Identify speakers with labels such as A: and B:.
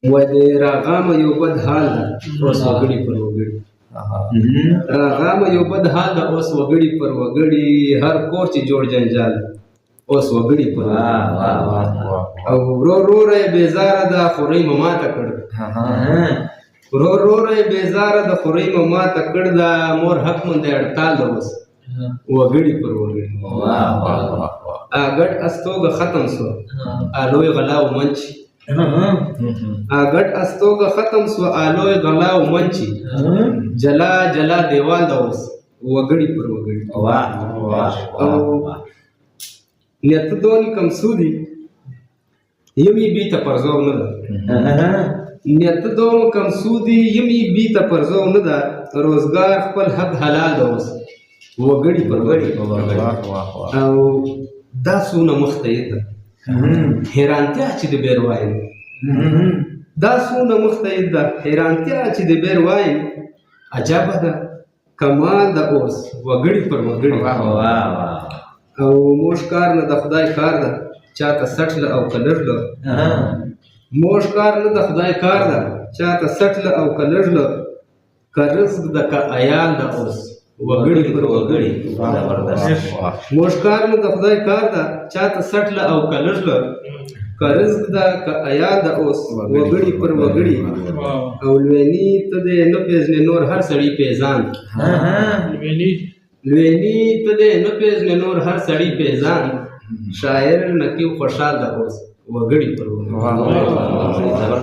A: و د راغام یو بد حال ده اوس وګړي پر وګړي راغام یو بد حال ده اوس وګړي پر وګړي هر کور چې جوړ جنجال اوس وګړي پر او ورور یې بیزاره ده خورۍ مو ماته کړ ورور یې بیزاره ده خورۍ مو ماته کړ ده مور حق مونږ د اړتال ده اوس وګړي پر وګړي ګډ استوګه ختم سو الوی غلا او منچي ګډ استوګه ختم سو الوی غلا او منچي جلا جلا دیوال ده اوس وګړي پر وګړي نیت دون کم سودی یمی بیت پرزو نه ده نیت دون کم سودی یمی بیت پرزو نه ده روزګار خپل حق حلال ده اوس وګړي پر وګړي او دا سونه مختې ده حیرانتیا چې د بیر وایم دا سونه مختې ده حیرانتیا چې د بیر وایم عجب ده کمال ده اوس وګړي پر وګړي او موش کار نه د خدای کار ده چاته سټل او کلرله موش کار نه د خدای کار ده چاته سټل او کلرله که رزق ده که عیال ده اوس وګړي پر وګړي موش کار نه د خدای کار ده چاته سټل او کلرله که رزق ده که عیال ده اوس وګړي پر وګړي او لویني ته دې نه پیژنې نور هر سړي پیژان لویني ته دې نه پیژنې نور هر سړي پیژان شاعر نقیب خوشحال ده اوس وګړي پر وګړي